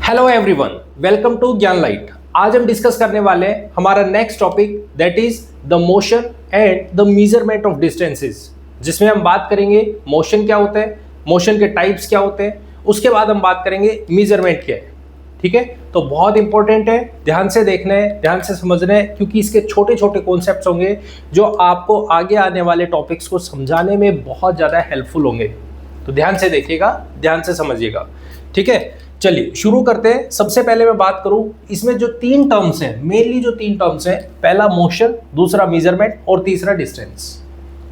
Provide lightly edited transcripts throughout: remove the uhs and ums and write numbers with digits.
Hello everyone, welcome to ज्ञान light. आज हम डिस्कस करने वाले हैं हमारा next topic that is the motion and the measurement of distances, जिसमें हम बात करेंगे मोशन क्या होता है, मोशन के टाइप्स क्या होते हैं, उसके बाद हम बात करेंगे मेजरमेंट क्या है। ठीक है, तो बहुत इंपॉर्टेंट है, ध्यान से देखना है, ध्यान से समझना है, क्योंकि इसके छोटे छोटे कॉन्सेप्ट्स होंगे जो आपको आगे आने वाले टॉपिक्स को समझाने में बहुत ज़्यादा हेल्पफुल होंगे। तो ध्यान से देखिएगा, ध्यान से समझिएगा। ठीक है, चलिए शुरू करते हैं। सबसे पहले मैं बात करूं, इसमें जो तीन टर्म्स हैं, मेनली जो तीन टर्म्स हैं, पहला मोशन, दूसरा मेजरमेंट और तीसरा डिस्टेंस।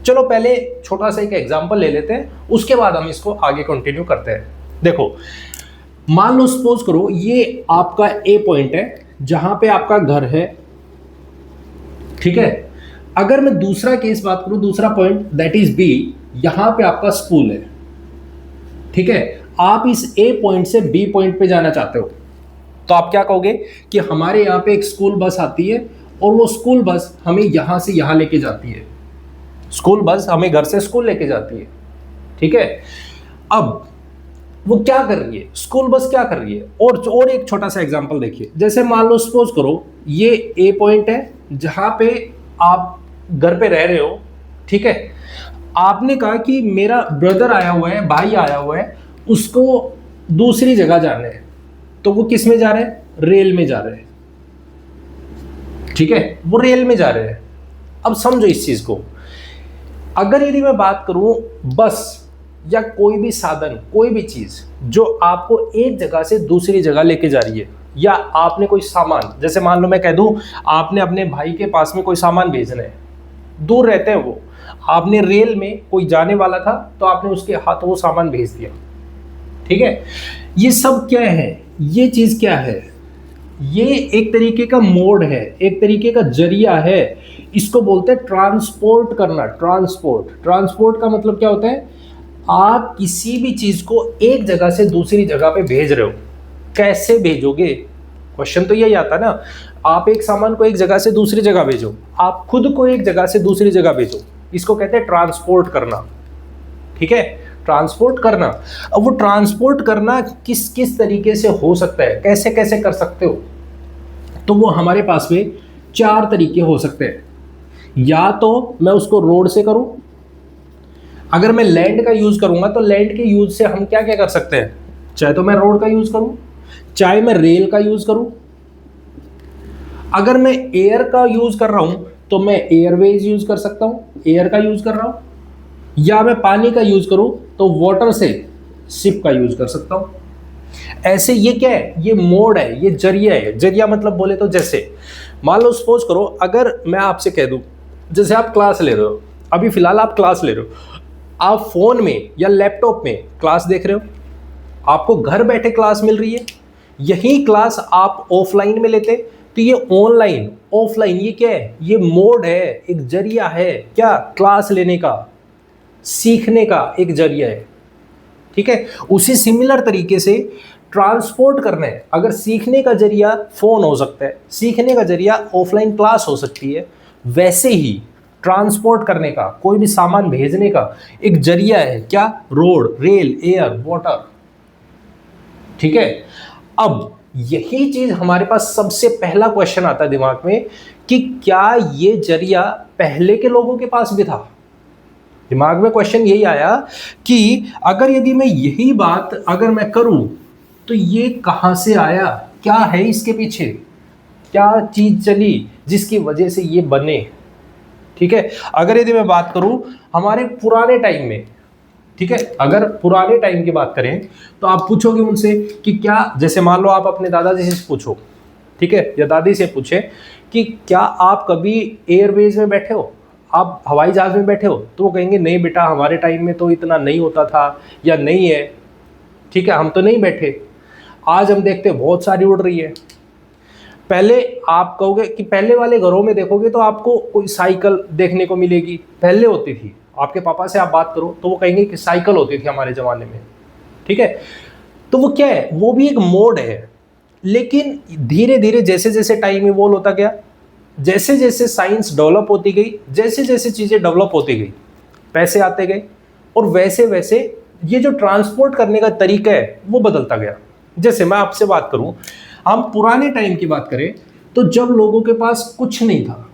चलो पहले छोटा सा एक एग्जांपल ले लेते हैं, उसके बाद हम इसको आगे कंटिन्यू करते हैं। देखो, मान लो सपोज करो ये आपका ए पॉइंट है जहां पे आपका घर है। ठीक है, अगर मैं दूसरा केस बात करूं, दूसरा पॉइंट दैट इज बी, यहां पे आपका स्कूल है। ठीक है, आप इस ए पॉइंट से बी पॉइंट पे जाना चाहते हो, तो आप क्या कहोगे कि हमारे यहाँ पे एक स्कूल बस आती है और वो स्कूल बस हमें यहां से यहां लेके जाती है। स्कूल बस हमें घर से स्कूल लेके जाती है। ठीक है, अब वो क्या कर रही है, स्कूल बस क्या कर रही है। और एक छोटा सा एग्जांपल देखिए, जैसे मान लो सपोज करो ये ए पॉइंट है जहां पे आप घर पे रह रहे हो। ठीक है, आपने कहा कि मेरा ब्रदर आया हुआ है, भाई आया हुआ है, उसको दूसरी जगह जाना है, तो वो किस में जा रहे हैं, रेल में जा रहे हैं। ठीक है, वो रेल में जा रहे हैं। अब समझो इस चीज को, अगर यदि मैं बात करूं बस या कोई भी साधन, कोई भी चीज जो आपको एक जगह से दूसरी जगह लेके जा रही है, या आपने कोई सामान, जैसे मान लो मैं कह दूं आपने अपने भाई के पास में कोई सामान भेजना है, दूर रहते हैं वो, आपने रेल में कोई जाने वाला था तो आपने उसके हाथ वो सामान भेज दिया। ठीक है, ये सब क्या है, ये चीज क्या है, ये एक तरीके का मोड है, एक तरीके का जरिया है। इसको बोलते हैं ट्रांसपोर्ट करना। ट्रांसपोर्ट का मतलब क्या होता है, आप किसी भी चीज को एक जगह से दूसरी जगह पे भेज रहे हो। कैसे भेजोगे, क्वेश्चन तो यही आता ना। आप एक सामान को एक जगह से दूसरी जगह भेजो, आप खुद को एक जगह से दूसरी जगह भेजो, इसको कहते हैं ट्रांसपोर्ट करना। ठीक है, ट्रांसपोर्ट करना। अब वो ट्रांसपोर्ट करना किस किस तरीके से हो सकता है, कैसे कैसे कर सकते हो, तो वो हमारे पास में चार तरीके हो सकते हैं। या तो मैं उसको रोड से करूं, अगर मैं लैंड का यूज करूंगा तो लैंड के यूज से हम क्या क्या कर सकते हैं, चाहे तो मैं रोड का यूज करूं, चाहे मैं रेल का यूज करूं। अगर मैं एयर का यूज कर रहा हूं तो मैं एयरवेज यूज कर सकता हूं, एयर का यूज कर रहा हूं। या मैं पानी का यूज करूं तो वाटर से शिप का यूज कर सकता हूं। ऐसे ये क्या है, ये मोड है, ये जरिया है। जरिया मतलब बोले तो जैसे मान लो सपोज करो, अगर मैं आपसे कह दूं, जैसे आप क्लास ले रहे हो, अभी फिलहाल आप क्लास ले रहे हो, आप फोन में या लैपटॉप में क्लास देख रहे हो, आपको घर बैठे क्लास मिल रही है। यही क्लास आप ऑफलाइन में लेते तो ये ऑनलाइन ऑफलाइन, ये क्या है, ये मोड है, एक जरिया है। क्या, क्लास लेने का, सीखने का एक जरिया है। ठीक है, उसी सिमिलर तरीके से ट्रांसपोर्ट करना है, अगर सीखने का जरिया फोन हो सकता है, सीखने का जरिया ऑफलाइन क्लास हो सकती है, वैसे ही ट्रांसपोर्ट करने का, कोई भी सामान भेजने का एक जरिया है, क्या, रोड, रेल, एयर, वाटर। ठीक है, अब यही चीज हमारे पास सबसे पहला क्वेश्चन आता है दिमाग में कि क्या ये जरिया पहले के लोगों के पास भी था। दिमाग में क्वेश्चन यही आया कि अगर यदि मैं यही बात अगर मैं करूं तो ये कहां से आया, क्या है इसके पीछे, क्या चीज चली जिसकी वजह से ये बने। ठीक है, अगर यदि मैं बात करूं हमारे पुराने टाइम में, ठीक है, अगर पुराने टाइम की बात करें तो आप पूछोगे उनसे कि क्या, जैसे मान लो आप अपने दादाजी से पूछो, ठीक है, या दादी से पूछे कि क्या आप कभी एयरवेज में बैठे हो, आप हवाई जहाज में बैठे हो, तो वो कहेंगे नहीं बेटा, हमारे टाइम में तो इतना नहीं होता था, या नहीं है। ठीक है, हम तो नहीं बैठे। आज हम देखते हैं बहुत सारी उड़ रही है। पहले आप कहोगे कि पहले वाले घरों में देखोगे तो आपको कोई साइकिल देखने को मिलेगी, पहले होती थी। आपके पापा से आप बात करो तो वो कहेंगे कि साइकिल होती थी हमारे ज़माने में। ठीक है, तो वो क्या है, वो भी एक मोड है। लेकिन धीरे धीरे जैसे जैसे टाइम इवॉल्व होता गया, जैसे जैसे साइंस डेवलप होती गई, जैसे जैसे चीज़ें डेवलप होती गई, पैसे आते गए, और वैसे वैसे ये जो ट्रांसपोर्ट करने का तरीका है वो बदलता गया। जैसे मैं आपसे बात करूं, हम पुराने टाइम की बात करें तो जब लोगों के पास कुछ नहीं था,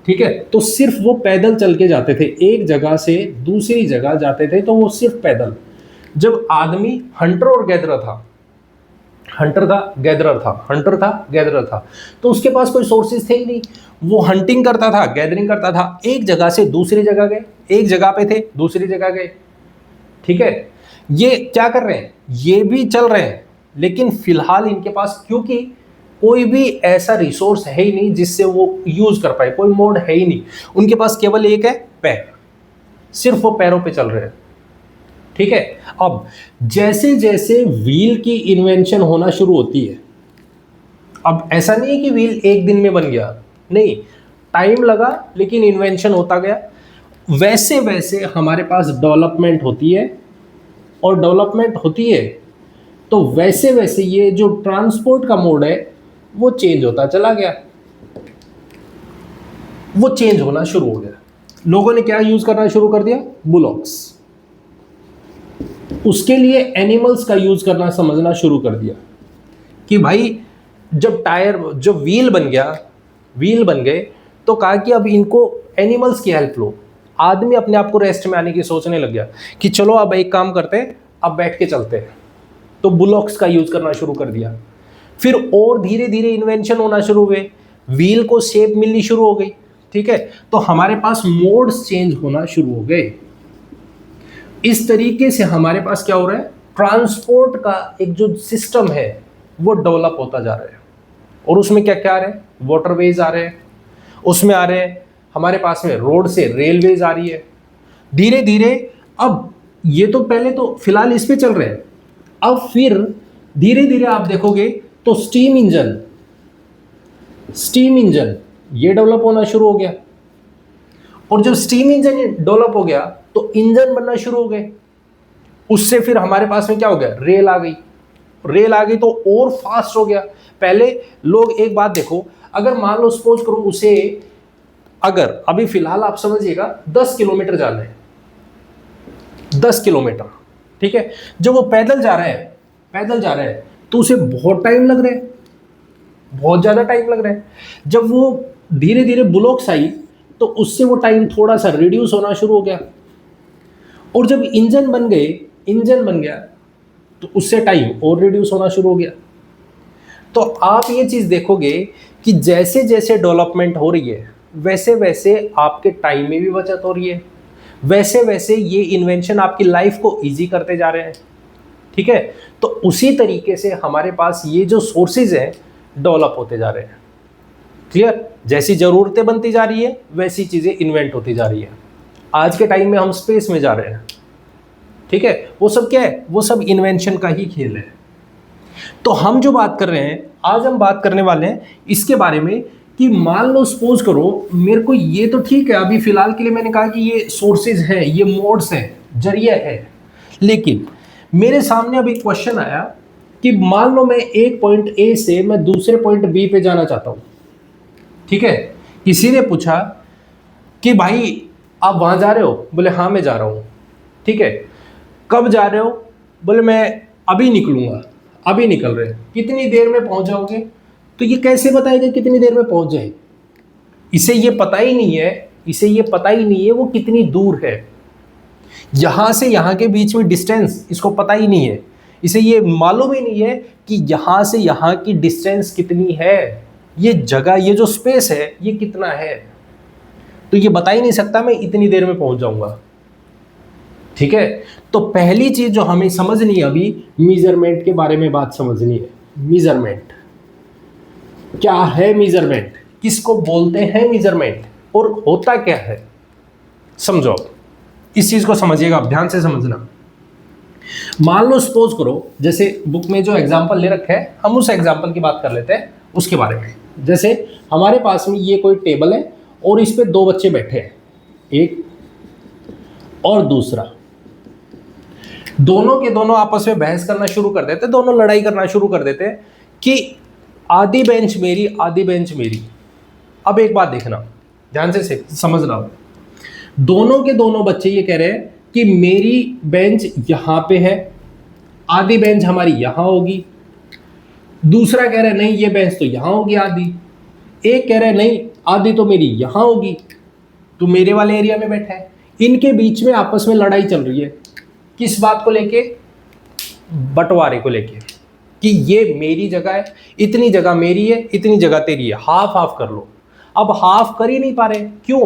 ठीक है, तो सिर्फ वो पैदल चल के जाते थे, एक जगह से दूसरी जगह जाते थे तो वो सिर्फ पैदल। जब आदमी हंटर और गैदरर था, हंटर था गैदरर था, तो उसके पास कोई सोर्सेज थे ही नहीं, वो हंटिंग करता था, गैदरिंग करता था, एक जगह से दूसरी जगह गए, एक जगह पे थे दूसरी जगह गए, ठीक है। ये क्या कर रहे हैं, ये भी चल रहे हैं, लेकिन फिलहाल इनके पास क्योंकि कोई भी ऐसा रिसोर्स है ही नहीं जिससे वो यूज कर पाए, कोई मोड है ही नहीं, उनके पास केवल एक है पैर, सिर्फ वो पैरों पे चल रहे हैं, ठीक है। अब जैसे जैसे व्हील की इन्वेंशन होना शुरू होती है, अब ऐसा नहीं है कि व्हील एक दिन में बन गया, नहीं, टाइम लगा लेकिन इन्वेंशन होता गया। वैसे वैसे हमारे पास डेवलपमेंट होती है, और डेवलपमेंट होती है तो वैसे वैसे ये जो ट्रांसपोर्ट का मोड है वो चेंज होता चला गया, वो चेंज होना शुरू हो गया। लोगों ने क्या यूज करना शुरू कर दिया, बुलॉक्स, उसके लिए एनिमल्स का यूज करना समझना शुरू कर दिया कि भाई जब टायर, जब व्हील बन गए तो कहा कि अब इनको एनिमल्स की हेल्प लो। आदमी अपने आप को रेस्ट में आने की सोचने लग गया कि चलो अब एक काम करते हैं, अब बैठ के चलते हैं, तो बुलॉक्स का यूज करना शुरू कर दिया। फिर और धीरे धीरे इन्वेंशन होना शुरू हुए, व्हील को शेप मिलनी शुरू हो गई, ठीक है, तो हमारे पास मोड्स चेंज होना शुरू हो गए। इस तरीके से हमारे पास क्या हो रहा है, ट्रांसपोर्ट का एक जो सिस्टम है वो डेवलप होता जा रहा है। और उसमें क्या क्या आ रहे हैं, वाटरवेज आ रहे हैं, उसमें आ रहे हैं हमारे पास में रोड से रेलवेज आ रही है धीरे धीरे। अब ये तो पहले तो फिलहाल इस पे चल रहे हैं, अब फिर धीरे धीरे आप देखोगे तो स्टीम इंजन ये डेवलप होना शुरू हो गया। और जब स्टीम इंजन डेवलप हो गया तो इंजन बनना शुरू हो गए, उससे फिर हमारे पास में क्या हो गया, रेल आ गई तो और फास्ट हो गया। पहले लोग, एक बात देखो, अगर मान लो सपोज करो उसे, अगर अभी फिलहाल आप समझिएगा 10 किलोमीटर जाना है, 10 किलोमीटर, ठीक है, जब वो पैदल जा रहा है तो उसे बहुत टाइम लग रहा है, बहुत ज्यादा टाइम लग रहा है। जब वो धीरे धीरे बुलॉक्स आई तो उससे वो टाइम थोड़ा सा रिड्यूस होना शुरू हो गया। और जब इंजन बन गया तो उससे टाइम और रिड्यूस होना शुरू हो गया। तो आप ये चीज देखोगे कि जैसे जैसे डेवलपमेंट हो रही है वैसे वैसे आपके टाइम में भी बचत हो रही है, वैसे वैसे ये इन्वेंशन आपकी लाइफ को इजी करते जा रहे हैं, ठीक है। तो उसी तरीके से हमारे पास ये जो सोर्सेज हैं डेवलप होते जा रहे हैं, क्लियर। जैसी जरूरतें बनती जा रही है वैसी चीजें इन्वेंट होती जा रही है। आज के टाइम में हम स्पेस में जा रहे हैं, ठीक है, वो सब क्या है, वो सब इन्वेंशन का ही खेल है। तो हम जो बात कर रहे हैं, आज हम बात करने वाले हैं इसके बारे में कि मान लो सपोज करो मेरे को, ये तो ठीक है अभी फिलहाल के लिए मैंने कहा कि ये सोर्सेज हैं, ये मोड्स हैं, जरिया है, लेकिन मेरे सामने अभी क्वेश्चन आया कि मान लो मैं एक पॉइंट ए से मैं दूसरे पॉइंट बी पे जाना चाहता हूं, ठीक है। किसी ने पूछा कि भाई आप वहां जा रहे हो, बोले हाँ मैं जा रहा हूं, ठीक है। कब जा रहे हो, बोले मैं अभी निकलूंगा, अभी निकल रहे हैं, कितनी देर में पहुंच जाओगे। तो ये कैसे बताएगा कितनी देर में पहुंच जाए, इसे ये पता ही नहीं है वो कितनी दूर है, यहां से यहां के बीच में डिस्टेंस इसको पता ही नहीं है, इसे ये मालूम ही नहीं है कि यहां से यहां की डिस्टेंस कितनी है, ये जगह, ये जो स्पेस है ये कितना है, तो ये बता ही नहीं सकता मैं इतनी देर में पहुंच जाऊंगा, ठीक है। तो पहली चीज जो हमें समझनी है अभी, मेजरमेंट के बारे में बात समझनी है। मेजरमेंट क्या है, मेजरमेंट किसको बोलते हैं, मेजरमेंट और होता क्या है, समझो इस चीज को समझिएगा, ध्यान से समझना। मान लो सपोज करो, जैसे बुक में जो एग्जांपल ले रखा है हम उस एग्जांपल की बात कर लेते हैं उसके बारे में। जैसे हमारे पास में ये कोई टेबल है और इस पे दो बच्चे बैठे हैं, एक और दूसरा, दोनों के दोनों आपस में बहस करना शुरू कर देते, दोनों लड़ाई करना शुरू कर देते कि आधी बेंच मेरी, आधी बेंच मेरी। अब एक बात देखना, ध्यान से समझना, दोनों के दोनों बच्चे ये कह रहे हैं कि मेरी बेंच यहां पे है, आधी बेंच हमारी यहां होगी, दूसरा कह रहा है नहीं ये बेंच तो यहां होगी आधी, एक कह रहा है नहीं आधी तो मेरी यहां होगी, तो मेरे वाले एरिया में बैठा है। इनके बीच में आपस में लड़ाई चल रही है, किस बात को लेके? बंटवारे को लेके, कि ये मेरी जगह है, इतनी जगह मेरी है, इतनी जगह तेरी है, हाफ हाफ कर लो। अब हाफ कर ही नहीं पा रहे, क्यों?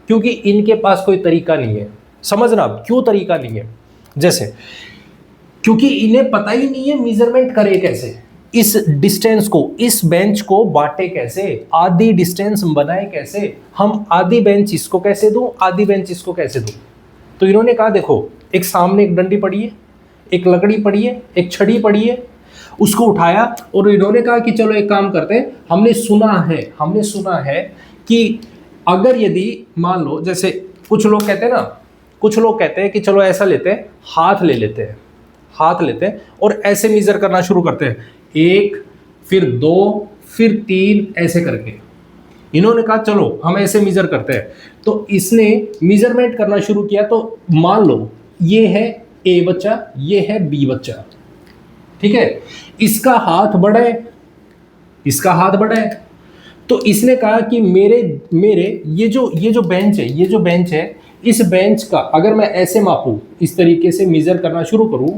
क्योंकि इनके पास कोई तरीका नहीं है। समझना अब क्यों तरीका नहीं है। जैसे क्योंकि इन्हें पता ही नहीं है मेजरमेंट करे कैसे, इस डिस्टेंस को, इस बेंच को बांटे कैसे, आधी डिस्टेंस बनाए कैसे, हम आधी बेंच इसको कैसे दूं, आधी बेंच इसको कैसे दूं। तो इन्होंने कहा देखो, एक सामने एक डंडी पड़ी है, एक लकड़ी पड़ी है, एक छड़ी पड़ी है, उसको उठाया और इन्होंने कहा कि चलो एक काम करते हैं, हमने सुना है कि अगर यदि मान लो, जैसे कुछ लोग कहते हैं ना, कुछ लोग कहते हैं कि चलो ऐसा लेते हैं, हाथ लेते हैं और ऐसे मेजर करना शुरू करते हैं, 1 फिर 2 फिर 3 ऐसे करके। इन्होंने कहा चलो हम ऐसे मेजर करते हैं, तो इसने मेजरमेंट करना शुरू किया। तो मान लो ये है ए बच्चा, ये है बी बच्चा, ठीक है, इसका हाथ बड़ा है, इसका हाथ बड़ा है, तो इसने कहा कि मेरे ये जो बेंच है, इस बेंच का अगर मैं ऐसे मापूं, इस तरीके से मेजर करना शुरू करूं,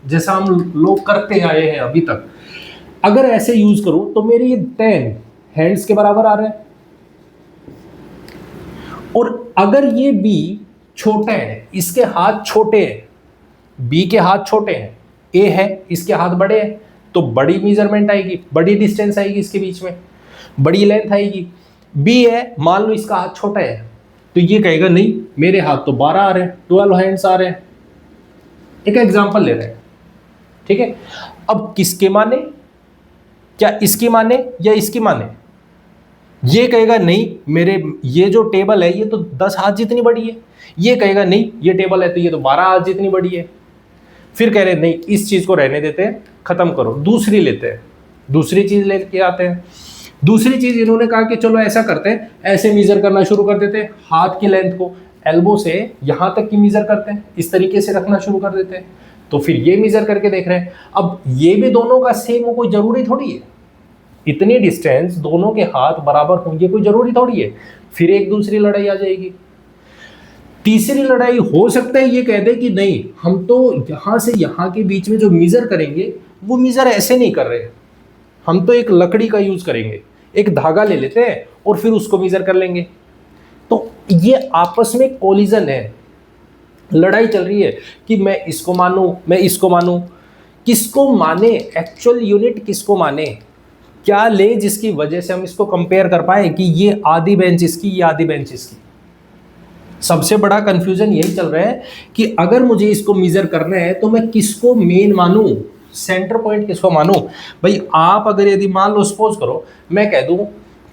जैसा हम लोग करते आए हैं अभी तक, अगर ऐसे यूज करूं तो मेरे ये 10 हैंड्स के बराबर आ रहा है। और अगर ये बी छोटा है, इसके हाथ छोटे हैं, बी के हाथ छोटे हैं, ए है इसके हाथ बड़े हैं, तो बड़ी मेजरमेंट आएगी, बड़ी डिस्टेंस आएगी, इसके बीच में बड़ी लेंथ आएगी। बी है, मान लो इसका हाथ छोटा है, तो ये कहेगा नहीं मेरे हाथ तो 12 आ रहे हैं, 12 हैंड्स आ रहे हैं। एक एग्जांपल ले रहे हैं, ठीक है। अब किसके माने, क्या इसकी माने या इसकी माने? ये कहेगा नहीं मेरे ये जो टेबल है ये तो 10 हाथ जितनी बड़ी है, ये कहेगा नहीं ये टेबल है तो ये तो 12 हाथ जितनी बड़ी है। फिर कह रहे नहीं इस चीज को रहने देते हैं, खत्म करो, दूसरी लेते हैं, दूसरी चीज लेके आते हैं। दूसरी चीज इन्होंने कहा कि चलो ऐसा करते हैं, ऐसे मेजर करना शुरू कर देते हैं, हाथ की लेंथ को एल्बो से यहां तक की मेजर करते हैं, इस तरीके से रखना शुरू कर देते हैं। तो फिर ये मेजर करके देख रहे हैं। अब ये भी दोनों का सेम हो, कोई जरूरी थोड़ी है, इतनी डिस्टेंस दोनों के हाथ बराबर होंगे, कोई जरूरी थोड़ी है। फिर एक दूसरी लड़ाई आ जाएगी। तीसरी लड़ाई हो सकता है ये कह दे कि नहीं हम तो यहां से यहां के बीच में जो मेजर करेंगे वो मेजर ऐसे नहीं कर रहे, हम तो एक लकड़ी का यूज करेंगे, एक धागा ले लेते हैं और फिर उसको मेजर कर लेंगे। तो ये आपस में कोलिजन है, लड़ाई चल रही है कि मैं इसको मानूं, मैं इसको मानूं, किसको माने, एक्चुअल यूनिट किसको माने, क्या ले जिसकी वजह से हम इसको कंपेयर कर पाए कि ये आधी बेंच इसकी, ये आधी बेंच इसकी। सबसे बड़ा कंफ्यूजन यही चल रहा है कि अगर मुझे इसको मेजर करना है तो मैं किसको मेन मानूं, सेंटर पॉइंट किसको मानूं। भाई आप अगर यदि मान लो सपोज करो मैं कह दूं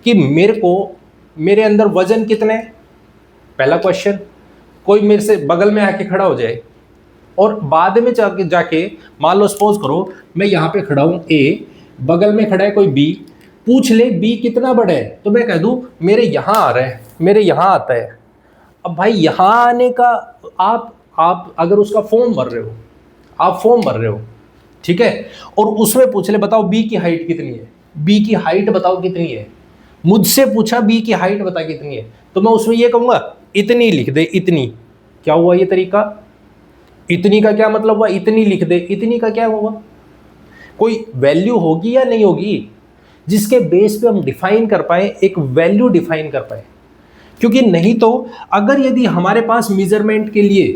कि मेरे अंदर वजन कितने, पहला क्वेश्चन, कोई मेरे से बगल में आके खड़ा हो जाए और बाद में जाके मान लो सपोज करो मैं यहाँ पे खड़ा हूँ ए, बगल में खड़ा है कोई बी, पूछ ले बी कितना बड़ा है, तो मैं कह दूं मेरे यहाँ आ रहा है, मेरे यहाँ आता है। अब भाई यहाँ आने का आप अगर उसका फॉर्म भर रहे हो, आप फॉर्म भर रहे हो, ठीक है, और उसमें पूछ ले बताओ बी की हाइट कितनी है, बी की हाइट बताओ कितनी है, मुझसे पूछा बी की हाइट बता कितनी है, तो मैं उसमें ये कहूँगा इतनी लिख दे, इतनी। क्या हुआ ये तरीका? इतनी का क्या मतलब हुआ, इतनी लिख दे, इतनी का क्या हुआ? कोई वैल्यू होगी या नहीं होगी जिसके बेस पे हम डिफाइन कर पाए, एक वैल्यू डिफाइन कर पाए। क्योंकि नहीं तो अगर यदि हमारे पास मेजरमेंट के लिए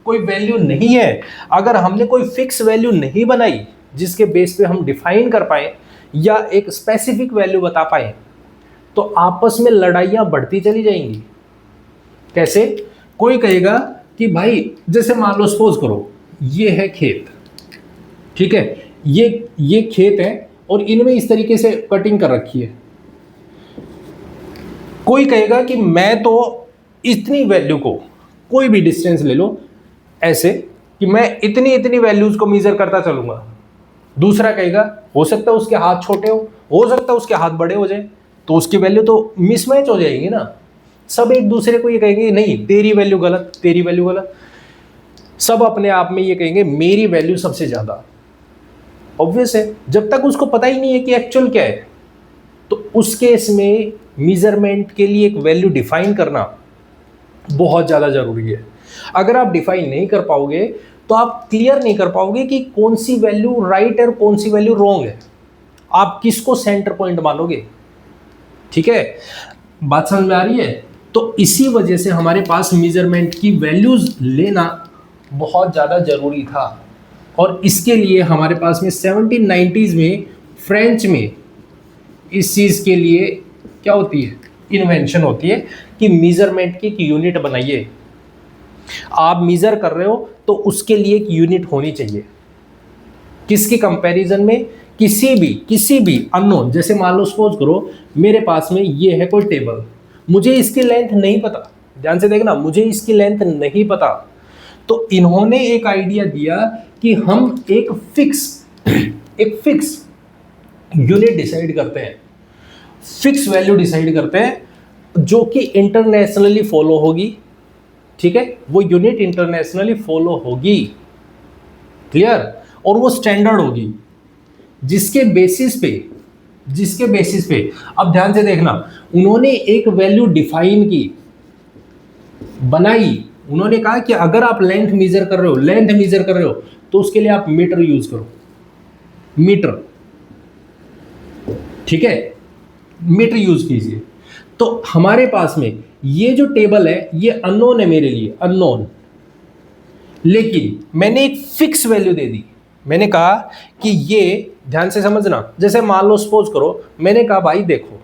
कोई वैल्यू नहीं है, अगर हमने कोई फिक्स वैल्यू नहीं बनाई जिसके बेस पे हम डिफाइन कर पाए या एक स्पेसिफिक वैल्यू बता पाए, तो आपस में लड़ाइयाँ बढ़ती चली जाएंगी। कैसे? कोई कहेगा कि भाई जैसे मान लो सपोज करो ये है खेत, ठीक है, ये खेत है और इनमें इस तरीके से कटिंग कर रखी है। कोई कहेगा कि मैं तो इतनी वैल्यू को, कोई भी डिस्टेंस ले लो ऐसे कि मैं इतनी इतनी वैल्यूज को मेजर करता चलूंगा। दूसरा कहेगा हो सकता है उसके हाथ छोटे हो सकता है उसके हाथ बड़े हो जाए, तो उसकी वैल्यू तो मिसमैच हो जाएगी ना। सब एक दूसरे को ये कहेंगे नहीं तेरी वैल्यू गलत, तेरी वैल्यू गलत। सब अपने आप में ये कहेंगे मेरी वैल्यू सबसे ज्यादा। ऑब्वियस है, जब तक उसको पता ही नहीं है कि एक्चुअल क्या है। तो उस केस में मेजरमेंट के लिए एक वैल्यू डिफाइन करना बहुत ज़्यादा ज़रूरी है। अगर आप डिफाइन नहीं कर पाओगे तो आप क्लियर नहीं कर पाओगे कि कौन सी वैल्यू राइट है और कौन सी वैल्यू रॉन्ग है। आप किसको सेंटर पॉइंट मानोगे? ठीक है, बात समझ में आ रही है? तो इसी वजह से हमारे पास मेजरमेंट की वैल्यूज लेना बहुत ज़्यादा ज़रूरी था। और इसके लिए हमारे पास में 1790s में फ्रेंच में इस चीज़ के लिए क्या होती है, इन्वेंशन होती है कि मेजरमेंट की एक यूनिट बनाइए। आप मेजर कर रहे हो तो उसके लिए एक यूनिट होनी चाहिए। किसके कंपैरिजन में? किसी भी अननोन, जैसे मान लो सपोज करो मेरे पास में ये है कोई टेबल, मुझे इसकी लेंथ नहीं पता, ध्यान से देखना, मुझे इसकी लेंथ नहीं पता, तो इन्होंने एक आइडिया दिया कि हम एक फिक्स यूनिट डिसाइड करते हैं, फिक्स वैल्यू डिसाइड करते हैं जो कि इंटरनेशनली फॉलो होगी। ठीक है, वो यूनिट इंटरनेशनली फॉलो होगी, क्लियर, और वो स्टैंडर्ड होगी, जिसके बेसिस पे अब ध्यान से देखना, उन्होंने एक वैल्यू डिफाइन की, बनाई। उन्होंने कहा कि अगर आप लेंथ मेजर कर रहे हो तो उसके लिए आप मीटर यूज करो, मीटर, ठीक है, मीटर यूज कीजिए। तो हमारे पास में ये जो टेबल है ये अननोन है मेरे लिए, अननोन, लेकिन मैंने एक फिक्स वैल्यू दे दी। मैंने कहा कि ये, ध्यान से समझना, जैसे मान लो सपोज करो मैंने कहा भाई देखो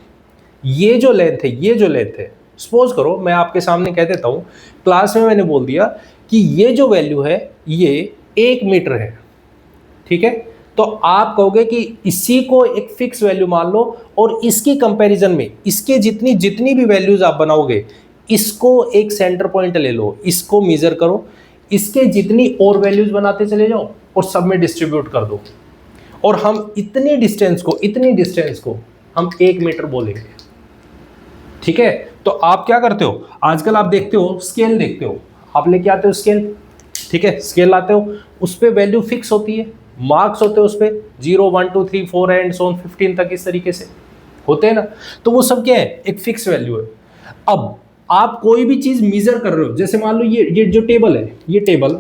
ये जो लेंथ है, सपोज करो मैं आपके सामने कह देता हूं, क्लास में मैंने बोल दिया कि ये जो वैल्यू है ये 1 मीटर है। ठीक है, तो आप कहोगे कि इसी को एक फिक्स वैल्यू मान लो और इसकी कंपैरिजन में इसके जितनी भी वैल्यूज आप बनाओगे इसको एक सेंटर पॉइंट ले लो, इसको मेजर करो, इसके जितनी और वैल्यूज बनाते चले जाओ और सब में डिस्ट्रीब्यूट कर दो, और हम इतनी डिस्टेंस को हम 1 मीटर बोलेंगे। ठीक है, तो आप क्या करते हो, आजकल आप देखते हो स्केल देखते हो, आप लेके आते हो स्केल, ठीक है, स्केल लाते हो, उस पर वैल्यू फिक्स होती है, मार्क्स होते हैं उस पर 0 1 2 3 4 एंड सो 15 तक, इस तरीके से होते हैं ना। तो वो सब क्या है, एक फिक्स वैल्यू है। अब आप कोई भी चीज मेजर कर रहे हो, जैसे मान लो ये जो टेबल है, ये टेबल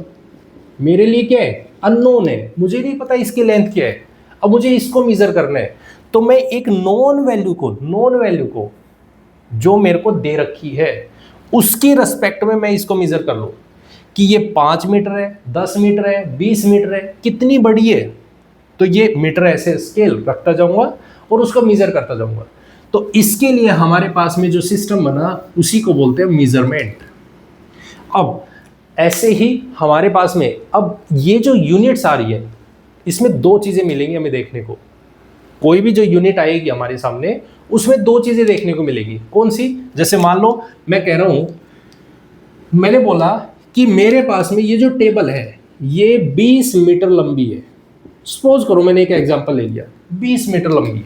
मेरे लिए क्या है, अननोन है, मुझे नहीं पता इसकी लेंथ क्या है, अब मुझे इसको मेजर करना है, तो मैं एक नॉन वैल्यू को जो मेरे को दे रखी है उसके रेस्पेक्ट में मैं इसको मेजर कर लूं कि ये 5 मीटर है, 10 मीटर है, 20 मीटर है, कितनी बड़ी है, तो ये मीटर ऐसे स्केल रखता जाऊंगा और उसको मेजर करता जाऊंगा। तो इसके लिए हमारे पास में जो सिस्टम बना उसी को बोलते हैं मेजरमेंट। अब ऐसे ही हमारे पास में अब ये जो यूनिट्स आ रही है इसमें 2 चीजें मिलेंगी हमें देखने को। कोई भी जो यूनिट आएगी हमारे सामने उसमें 2 चीजें देखने को मिलेगी। कौन सी? जैसे मान लो मैं कह रहा हूं, मैंने बोला कि मेरे पास में ये जो टेबल है ये 20 मीटर लंबी है, सपोज करो मैंने एक एग्जांपल ले लिया, 20 मीटर लंबी है।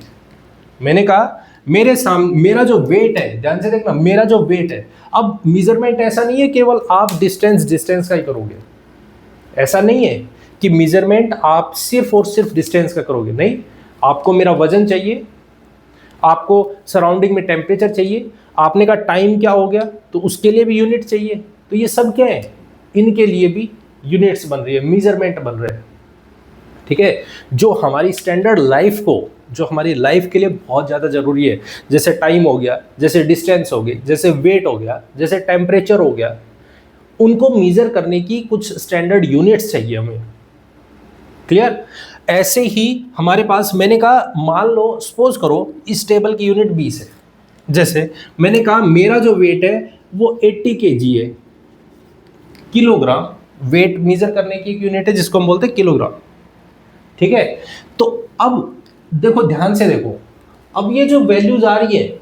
मैंने कहा मेरा जो वेट है, ध्यान से देखना, मेरा जो वेट है, अब मेजरमेंट ऐसा नहीं है केवल आप डिस्टेंस का ही करोगे, ऐसा नहीं है कि मेजरमेंट आप सिर्फ और सिर्फ डिस्टेंस का करोगे, नहीं, आपको मेरा वजन चाहिए, आपको सराउंडिंग में टेम्परेचर चाहिए, आपने कहा टाइम क्या हो गया तो उसके लिए भी यूनिट चाहिए, तो ये सब क्या है, इनके लिए भी यूनिट्स बन रही है, मेजरमेंट बन रहे हैं। ठीक है, जो हमारी स्टैंडर्ड लाइफ को, जो हमारी लाइफ के लिए बहुत ज़्यादा ज़रूरी है, जैसे टाइम हो गया, जैसे डिस्टेंस हो गई, जैसे वेट हो गया, जैसे टेम्परेचर हो गया, उनको मेजर करने की कुछ स्टैंडर्ड यूनिट्स चाहिए हमें, क्लियर। ऐसे ही हमारे पास, मैंने कहा मान लो सपोज करो इस टेबल की यूनिट 20 है, जैसे मैंने कहा मेरा जो वेट है वो 80 kg है, किलोग्राम, वेट मेजर करने की एक यूनिट है जिसको हम बोलते हैं किलोग्राम। ठीक है, तो अब देखो, ध्यान से देखो, अब ये जो वैल्यूज आ रही है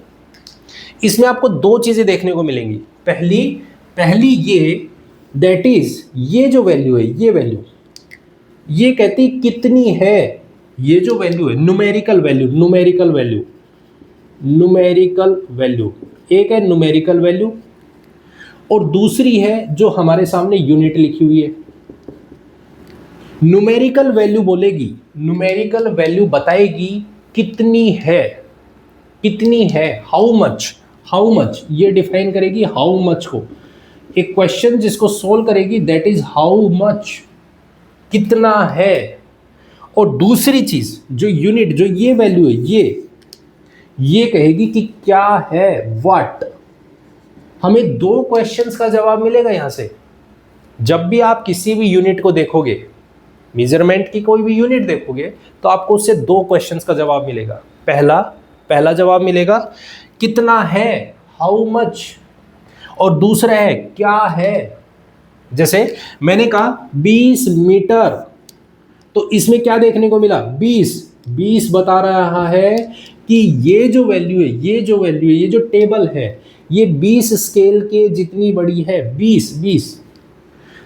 इसमें आपको 2 चीजें देखने को मिलेंगी। पहली ये, दैट इज ये जो वैल्यू है, ये वैल्यू ये कहती कितनी है, ये जो वैल्यू है न्यूमेरिकल वैल्यू, एक है न्यूमेरिकल वैल्यू और दूसरी है जो हमारे सामने यूनिट लिखी हुई है। न्यूमेरिकल वैल्यू बोलेगी, न्यूमेरिकल वैल्यू बताएगी कितनी है, कितनी है, हाउ मच, हाउ मच ये डिफाइन करेगी हाउ मच को। एक क्वेश्चन जिसको सोल्व करेगी दैट इज हाउ मच, कितना है। और दूसरी चीज जो यूनिट, जो ये वैल्यू है, ये कहेगी कि क्या है, व्हाट। हमें दो क्वेश्चंस का जवाब मिलेगा यहां से। जब भी आप किसी भी यूनिट को देखोगे, मेजरमेंट की कोई भी यूनिट देखोगे, तो आपको उससे दो क्वेश्चंस का जवाब मिलेगा। पहला जवाब मिलेगा कितना है, हाउ मच, और दूसरा है क्या है। जैसे मैंने कहा 20 मीटर, तो इसमें क्या देखने को मिला, 20 बता रहा है कि ये जो वैल्यू है, ये जो टेबल है, ये 20 स्केल के जितनी बड़ी है, 20।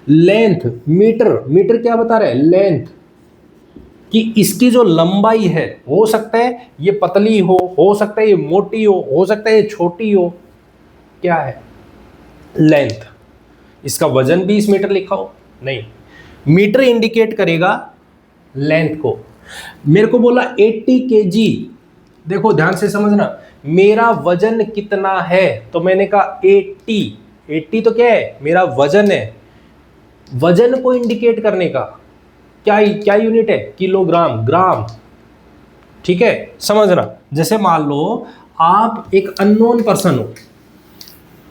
लेंथ, मीटर क्या बता रहा है, लेंथ, कि इसकी जो लंबाई है, हो सकता है ये पतली हो सकता है ये मोटी हो सकता है ये छोटी हो, क्या है, लेंथ। इसका वजन 20 मीटर लिखा हो, नहीं, मीटर इंडिकेट करेगा लेंथ को। मेरे को बोला 80 kg, देखो ध्यान से समझना, मेरा वजन कितना है, तो मैंने कहा 80 तो क्या है, मेरा वजन है। वजन को इंडिकेट करने का क्या यूनिट है, किलोग्राम, ग्राम, ठीक है, समझना। जैसे मान लो आप एक अननोन पर्सन हो,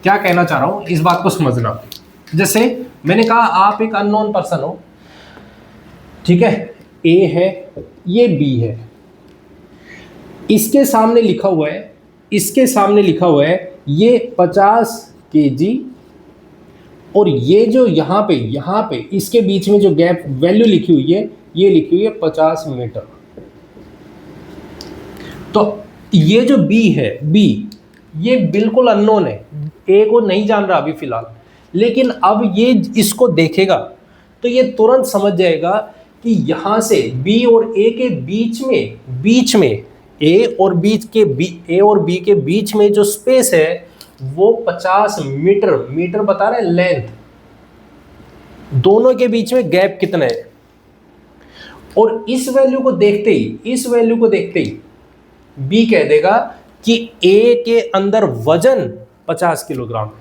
क्या कहना चाह रहा हूं इस बात को समझना। जैसे मैंने कहा आप एक अननोन पर्सन हो, ठीक है, ए है, ये बी है, इसके सामने लिखा हुआ है ये 50 kg, और ये जो यहाँ पे इसके बीच में जो गैप वैल्यू लिखी हुई है, ये लिखी हुई है 50 मीटर। तो ये जो बी है, ये बिल्कुल अननोन है, ए को नहीं जान रहा अभी फिलहाल, लेकिन अब ये इसको देखेगा तो ये तुरंत समझ जाएगा कि यहां से बी और ए के बीच में ए और बी के बीच में जो स्पेस है वो 50 मीटर बता रहा है, लेंथ। दोनों के बीच में गैप कितना है, और इस वैल्यू को देखते ही बी कह देगा कि ए के अंदर वजन 50 किलोग्राम है।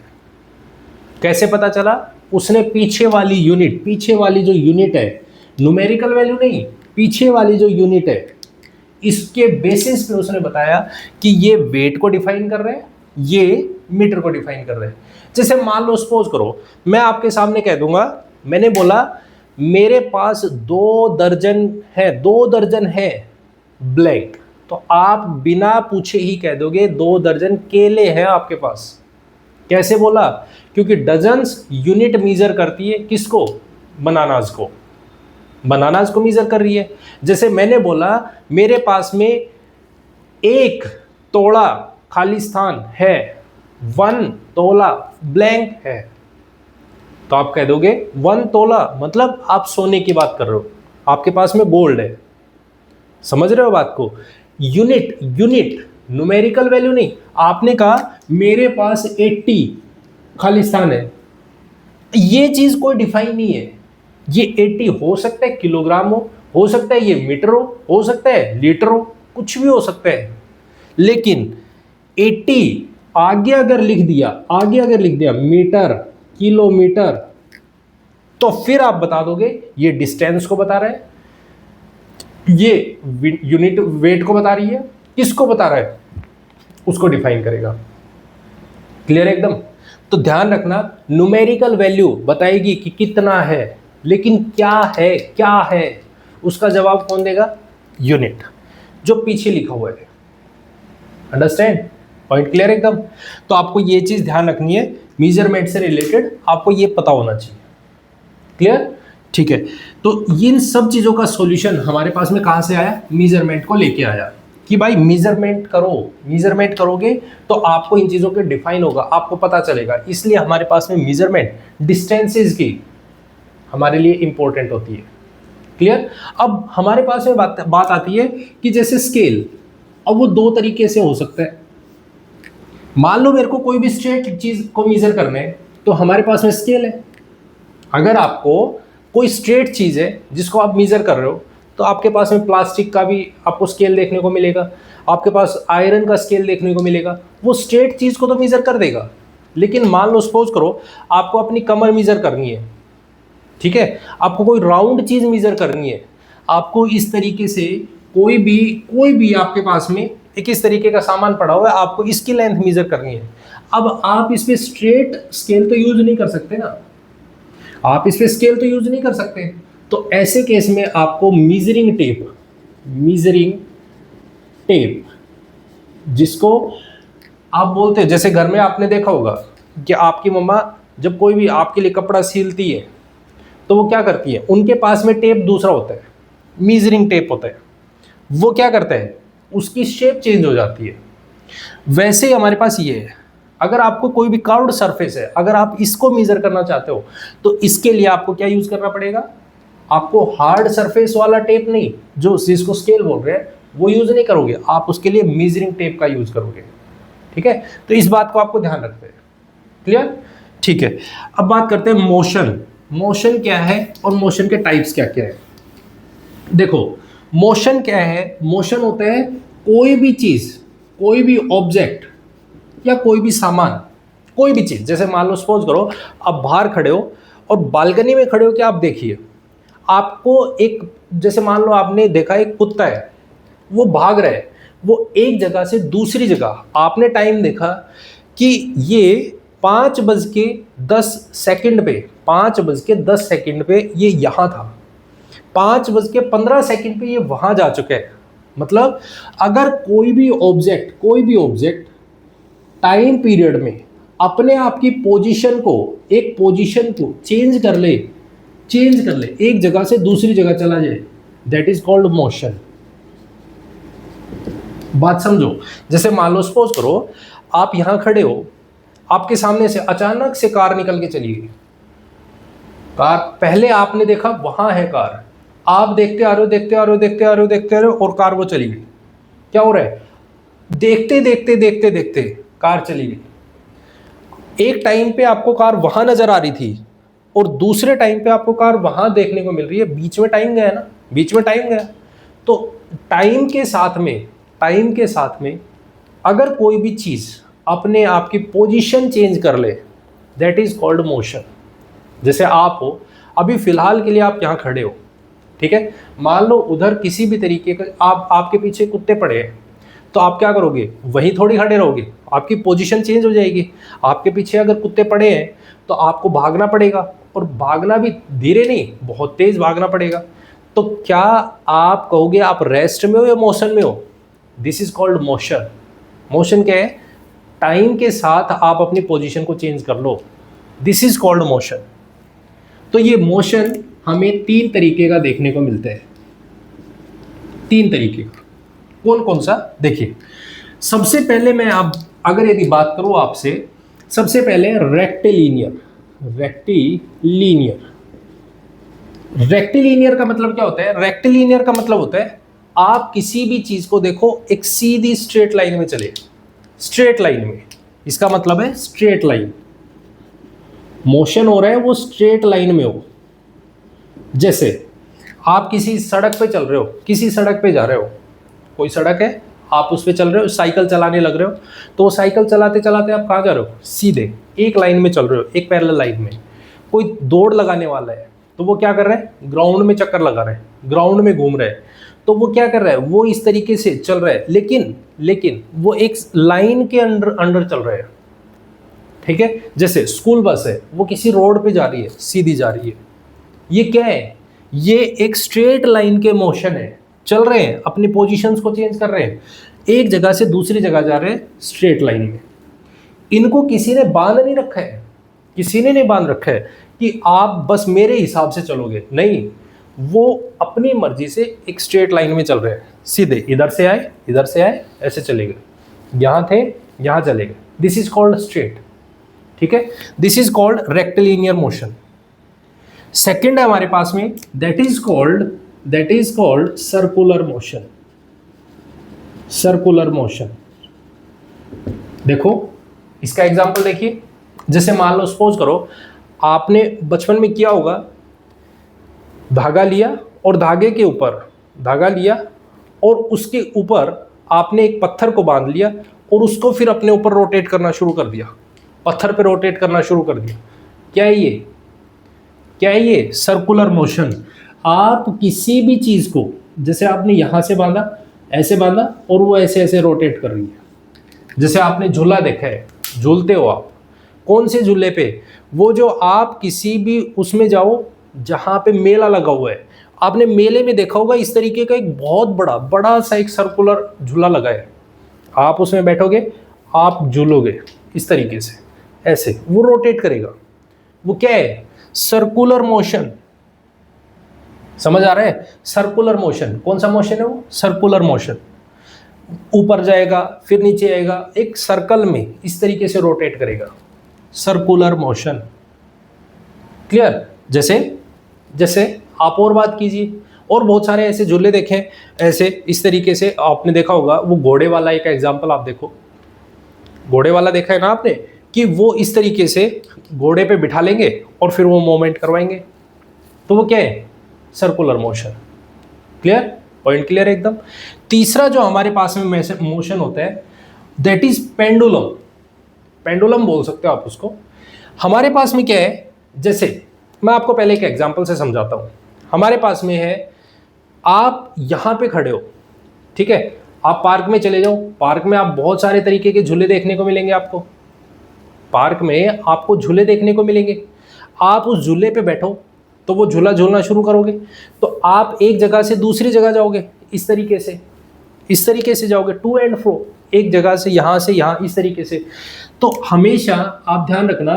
कैसे पता चला, उसने पीछे वाली जो यूनिट है, न्यूमेरिकल वैल्यू नहीं, पीछे वाली जो यूनिट है, इसके बेसिस पे उसने बताया कि ये वेट को डिफाइन कर रहे हैं, ये मीटर को डिफाइन कर रहे हैं। जैसे मान लो सपोज करो मैं आपके सामने कह दूंगा, मैंने बोला मेरे पास 2 दर्जन है ब्लैक, तो आप बिना पूछे ही कह दोगे 2 दर्जन केले हैं आपके पास। कैसे बोला, क्योंकि डजन्स यूनिट मीजर करती है किसको, बनानास को मीजर कर रही है। जैसे मैंने बोला मेरे पास में 1 तोड़ा खाली स्थान है, 1 तोला ब्लैंक है, तो आप कह दोगे 1 तोला, मतलब आप सोने की बात कर रहे हो, आपके पास में गोल्ड है। समझ रहे हो बात को, यूनिट न्यूमेरिकल वैल्यू नहीं। आपने कहा मेरे पास 80 खाली स्थान है, ये चीज कोई डिफाइन नहीं है। ये 80 हो सकता है किलोग्राम हो सकता है ये मीटर हो सकता है लीटर हो, कुछ भी हो सकता है, लेकिन 80 आगे अगर लिख दिया मीटर, किलोमीटर, तो फिर आप बता दोगे ये डिस्टेंस को बता रहा है, ये यूनिट वेट को बता रही है, किसको बता रहा है, उसको डिफाइन करेगा। क्लियर एकदम। तो ध्यान रखना, न्यूमेरिकल वैल्यू बताएगी कि कितना है, लेकिन क्या है उसका जवाब कौन देगा, यूनिट, जो पीछे लिखा हुआ है। अंडरस्टैंड, पॉइंट क्लियर एकदम। तो आपको ये चीज ध्यान रखनी है, मेजरमेंट से रिलेटेड आपको ये पता होना चाहिए। क्लियर, ठीक है। तो इन सब चीजों का सॉल्यूशन हमारे पास में कहां से आया, मेजरमेंट को लेके आया कि भाई मेजरमेंट करोगे तो आपको इन चीजों के डिफाइन होगा, आपको पता चलेगा। इसलिए हमारे पास में मेजरमेंट डिस्टेंसेस की हमारे लिए इंपॉर्टेंट होती है। क्लियर। अब हमारे पास में बात आती है कि जैसे स्केल, अब वो 2 तरीके से हो सकता है। मान लो मेरे को कोई भी स्ट्रेट चीज को मेजर करना है, तो हमारे पास में स्केल है। अगर आपको कोई स्ट्रेट चीज़ है जिसको आप मेज़र कर रहे हो, तो आपके पास में प्लास्टिक का भी आपको स्केल देखने को मिलेगा, आपके पास आयरन का स्केल देखने को मिलेगा। वो स्ट्रेट चीज़ को तो मेज़र कर देगा, लेकिन मान लो सपोज करो आपको अपनी कमर मेज़र करनी है, ठीक है, आपको कोई राउंड चीज़ मेज़र करनी है, आपको इस तरीके से कोई भी आपके पास में एक इस तरीके का सामान पड़ा हुआ है, आपको इसकी लेंथ मेज़र करनी है। अब आप इस पे स्ट्रेट स्केल तो यूज नहीं कर सकते ना, आप इस पे स्केल तो यूज नहीं कर सकते। तो ऐसे केस में आपको मीजरिंग टेप जिसको आप बोलते हैं, जैसे घर में आपने देखा होगा कि आपकी मम्मा जब कोई भी आपके लिए कपड़ा सीलती है तो वो क्या करती है, उनके पास में टेप दूसरा होता है, मीजरिंग टेप होता है। वो क्या करता है, उसकी शेप चेंज हो जाती है। वैसे ही हमारे पास ये है, अगर आपको कोई भी कर्व्ड सरफेस है, अगर आप इसको मेजर करना चाहते हो तो इसके लिए आपको क्या यूज करना पड़ेगा, आपको हार्ड सरफेस वाला टेप नहीं, जो जिसको स्केल बोल रहे हैं, वो यूज नहीं करोगे, आप उसके लिए मेजरिंग टेप का यूज करोगे। ठीक है, तो इस बात को आपको ध्यान रखते हैं। क्लियर? ठीक है, अब बात करते हैं मोशन। मोशन क्या है और मोशन के टाइप्स क्या क्या है। देखो, मोशन क्या है, मोशन होता है कोई भी चीज, कोई भी ऑब्जेक्ट या कोई भी सामान, कोई भी चीज, जैसे मान लो सपोज करो आप बाहर खड़े हो और बालकनी में खड़े हो, क्या आप देखिए, आपको एक, जैसे मान लो आपने देखा एक कुत्ता है, वो भाग रहा है, वो एक जगह से दूसरी जगह, आपने टाइम देखा कि ये 5:10 पे, 5:10 पे ये यहाँ था, 5:15 पे ये वहाँ जा चुका है। मतलब अगर कोई भी ऑब्जेक्ट टाइम पीरियड में अपने आप की पोजीशन को, एक पोजीशन को चेंज कर ले, एक जगह से दूसरी जगह चला जाए, दैट इज कॉल्ड मोशन। बात समझो, जैसे मान लो सपोज करो आप यहां खड़े हो, आपके सामने से अचानक से कार निकल के चली गई। कार पहले आपने देखा वहां है कार, आप देखते आ रहे हो और कार वो चली गई। क्या हो रहा है, देखते कार चली गई। एक टाइम पे आपको कार वहां नजर आ रही थी और दूसरे टाइम पे आपको कार वहां देखने को मिल रही है, बीच में टाइम गया ना, तो टाइम के साथ में अगर कोई भी चीज अपने आप की पोजीशन चेंज कर ले, दैट इज कॉल्ड मोशन। जैसे आप हो, अभी फिलहाल के लिए आप यहाँ खड़े हो, ठीक है, मान लो उधर किसी भी तरीके का आपके पीछे कुत्ते पड़े हैं, तो आप क्या करोगे, वहीं थोड़ी खड़े रहोगे, आपकी पोजीशन चेंज हो जाएगी। आपके पीछे अगर कुत्ते पड़े हैं तो आपको भागना पड़ेगा, और भागना भी धीरे नहीं, बहुत तेज भागना पड़ेगा। तो क्या आप कहोगे आप रेस्ट में हो या मोशन में हो, this is called motion. Motion क्या है, टाइम के साथ आप अपनी पोजीशन को चेंज कर लो, दिस इज कॉल्ड मोशन। तो ये मोशन हमें 3 तरीके का देखने को मिलता है, 3 तरीके का। कौन कौन सा, देखिए, सबसे पहले मैं अब अगर यदि बात करूं आपसे, सबसे पहले रेक्टिलिनियर का मतलब क्या होता है, रेक्टिलिनियर का मतलब होता है आप किसी भी चीज को देखो एक सीधी स्ट्रेट लाइन में चले, स्ट्रेट लाइन में, इसका मतलब है स्ट्रेट लाइन। मोशन हो रहा है वो स्ट्रेट लाइन में हो। जैसे आप किसी सड़क पे चल रहे हो, किसी सड़क पे जा रहे हो, कोई सड़क है, आप उस पे चल रहे हो, साइकिल चलाने लग रहे हो, तो वो साइकिल चलाते चलाते आप कहाँ जा रहे हो, सीधे एक लाइन में चल रहे हो, एक पैरेलल लाइन में। कोई दौड़ लगाने वाला है तो वो क्या कर रहा है, ग्राउंड में चक्कर लगा रहा है, ग्राउंड में घूम रहा है, तो वो क्या कर रहा है, वो इस तरीके से चल रहा है, लेकिन वो एक लाइन के अंडर चल रहा है। ठीक है, जैसे स्कूल बस है, वो किसी रोड पे जा रही है, सीधी जा रही है, ये क्या है, ये एक स्ट्रेट लाइन के मोशन है, चल रहे हैं, अपनी पोजीशंस को चेंज कर रहे हैं, एक जगह से दूसरी जगह जा रहे हैं स्ट्रेट लाइन में। इनको किसी ने बांध नहीं रखा है, कि आप बस मेरे हिसाब से चलोगे, नहीं, वो अपनी मर्जी से एक स्ट्रेट लाइन में चल रहे हैं, सीधे इधर से आए ऐसे चले गए, यहाँ थे यहाँ चले गए, दिस इज कॉल्ड स्ट्रेट। ठीक है, this is called rectilinear motion. Second है हमारे पास में, that is called circular motion. देखो इसका एग्जांपल देखिए, जैसे मान लो सपोज करो आपने बचपन में किया होगा धागा लिया और धागे के ऊपर धागा लिया और उसके ऊपर आपने एक पत्थर को बांध लिया और उसको फिर अपने ऊपर रोटेट करना शुरू कर दिया, पत्थर पे रोटेट करना शुरू कर दिया। क्या है ये? क्या है ये? Circular motion. आप किसी भी चीज को, जैसे आपने यहां से बांधा, ऐसे बांधा और वो ऐसे ऐसे रोटेट कर रही है। जैसे आपने झूला देखा है, झूलते हो आप, कौन से झूले पे? वो जो आप किसी भी उसमें जाओ जहां पे मेला लगा हुआ है, आपने मेले में देखा होगा इस तरीके का एक बहुत बड़ा बड़ा सा एक सर्कुलर झूला लगा है। आप उसमें बैठोगे, आप झूलोगे इस तरीके से, ऐसे वो रोटेट करेगा। वो क्या है? Circular motion. समझ आ रहा है? Circular motion. कौन सा मोशन है वो? Circular motion. ऊपर जाएगा फिर नीचे आएगा, एक सर्कल में इस तरीके से रोटेट करेगा, सर्कुलर मोशन। क्लियर? जैसे जैसे आप और बात कीजिए, और बहुत सारे ऐसे झूले देखें ऐसे इस तरीके से, आपने देखा होगा वो घोड़े वाला एक एग्जांपल आप देखो, घोड़े वाला देखा है ना आपने, कि वो इस तरीके से घोड़े पे बिठा लेंगे और फिर वो मूवमेंट करवाएंगे, तो वो क्या है? Circular motion. Clear? Point clear एकदम। तीसरा जो हमारे पास में मोशन होता है दैट इज पेंडुलम। पेंडुलम बोल सकते हो आप उसको। हमारे पास में क्या है, जैसे मैं आपको पहले एक एग्जांपल से समझाता हूं। हमारे पास में है, आप यहां पे खड़े हो, ठीक है, आप पार्क में चले जाओ, पार्क में आप बहुत सारे तरीके के झूले देखने को मिलेंगे। आपको पार्क में आपको झूले देखने को मिलेंगे। आप उस झूले पे बैठो तो वो झूला झूलना शुरू करोगे, तो आप एक जगह से दूसरी जगह जाओगे, इस तरीके से जाओगे, टू एंड फ्रो, एक जगह से यहाँ इस तरीके से। तो हमेशा आप ध्यान रखना,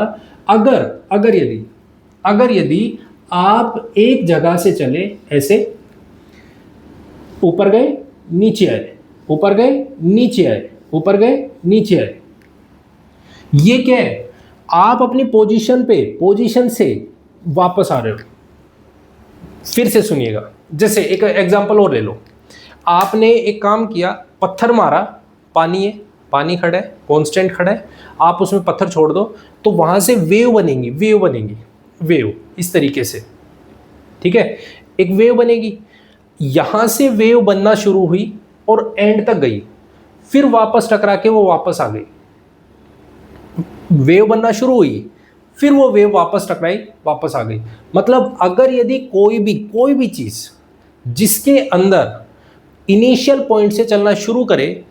अगर यदि आप एक जगह से चले, ऐसे ऊपर गए नीचे आए, ऊपर गए नीचे आए, ऊपर गए नीचे आए, ये क्या है? आप अपनी पोजीशन से वापस आ रहे हो। फिर से सुनिएगा, जैसे एक एग्जांपल और ले लो। आपने एक काम किया, पत्थर मारा, पानी है, पानी खड़ा है, कांस्टेंट खड़ा है, आप उसमें पत्थर छोड़ दो तो वहां से वेव बनेंगी, वेव इस तरीके से, ठीक है, एक वेव बनेगी। यहां से वेव बनना शुरू हुई और एंड तक गई, फिर वापस टकरा के वो वापस आ गई। वेव बनना शुरू हुई, फिर वो वेव वापस टकराई, वापस आ गई। मतलब अगर यदि कोई भी चीज जिसके अंदर इनिशियल पॉइंट से चलना शुरू करे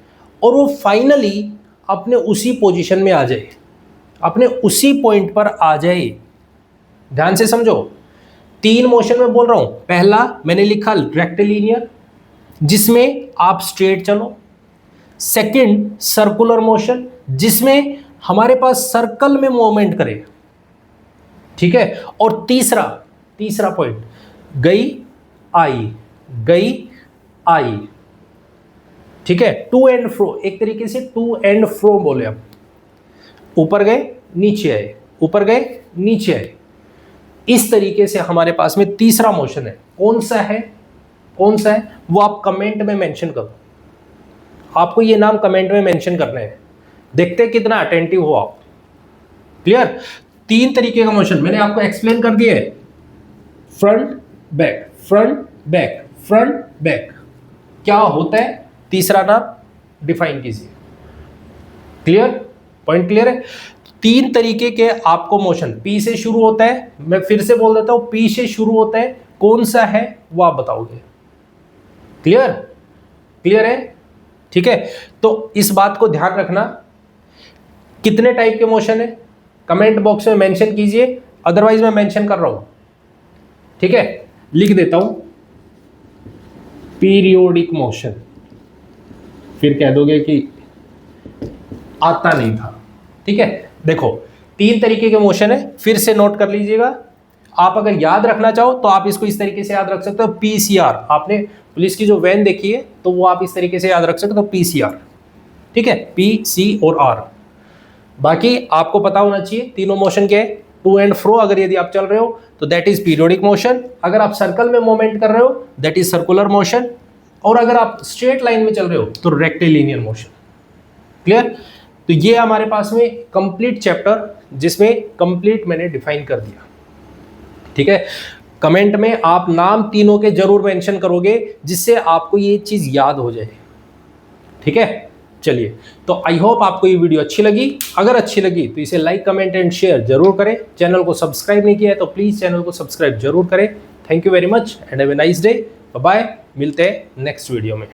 और वो फाइनली अपने उसी पोजीशन में आ जाए, अपने उसी पॉइंट पर आ जाए, ध्यान से समझो, 3 मोशन में बोल रहा हूं। पहला मैंने लिखा रेक्टिलिनियर, जिसमें आप स्ट्रेट चलो। सेकंड सर्कुलर मोशन, जिसमें हमारे पास सर्कल में मूवमेंट करे, ठीक है। और तीसरा पॉइंट, गई आई, ठीक है, टू एंड फ्रो, एक तरीके से टू एंड फ्रो बोले हम, ऊपर गए नीचे आए, ऊपर गए नीचे आए। इस तरीके से हमारे पास में तीसरा मोशन है। कौन सा है वो आप कमेंट में मेंशन करो, आपको ये नाम कमेंट में मेंशन करने हैं, देखते हैं कितना अटेंटिव हो आप। क्लियर? 3 तरीके का मोशन मैंने आपको एक्सप्लेन कर दिया है, front back, front back, front back. क्या होता है तीसरा नाम डिफाइन कीजिए। क्लियर? पॉइंट क्लियर है? 3 तरीके के आपको मोशन, पी से शुरू होता है, मैं फिर से बोल देता हूं, पी से शुरू होता है, कौन सा है वो आप बताओगे। क्लियर है? ठीक है, तो इस बात को ध्यान रखना। कितने टाइप के मोशन है कमेंट बॉक्स में मेंशन कीजिए, अदरवाइज मैं मेंशन कर रहा हूं, ठीक है, लिख देता हूं पीरियोडिक मोशन, फिर कह दोगे कि आता नहीं था। ठीक है, देखो 3 तरीके के मोशन है, फिर से नोट कर लीजिएगा। आप अगर याद रखना चाहो तो आप इसको इस तरीके से याद रख सकते हो, पीसीआर। आपने पुलिस की जो वैन देखी है तो वो आप इस तरीके से याद रख सकते हो, पीसीआर। ठीक है, पी, सी और आर। बाकी आपको पता होना चाहिए तीनों मोशन के, टू एंड फ्रो अगर यदि आप चल रहे हो तो दैट इज पीरियोडिक मोशन, अगर आप सर्कल में मूवमेंट कर रहे हो दैट इज सर्कुलर मोशन, और अगर आप स्ट्रेट लाइन में चल रहे हो तो रेक्टिलिनियर मोशन। क्लियर? तो ये हमारे पास में कंप्लीट चैप्टर, जिसमें कंप्लीट मैंने डिफाइन कर दिया। ठीक है, कमेंट में आप नाम तीनों के जरूर मेंशन करोगे जिससे आपको ये चीज याद हो जाए। ठीक है, चलिए, तो आई होप आपको ये वीडियो अच्छी लगी। अगर अच्छी लगी तो इसे लाइक, कमेंट एंड शेयर जरूर करें। चैनल को सब्सक्राइब नहीं किया है तो प्लीज चैनल को सब्सक्राइब जरूर करें। Thank you very much and have a nice day. Bye bye, मिलते हैं नेक्स्ट वीडियो में।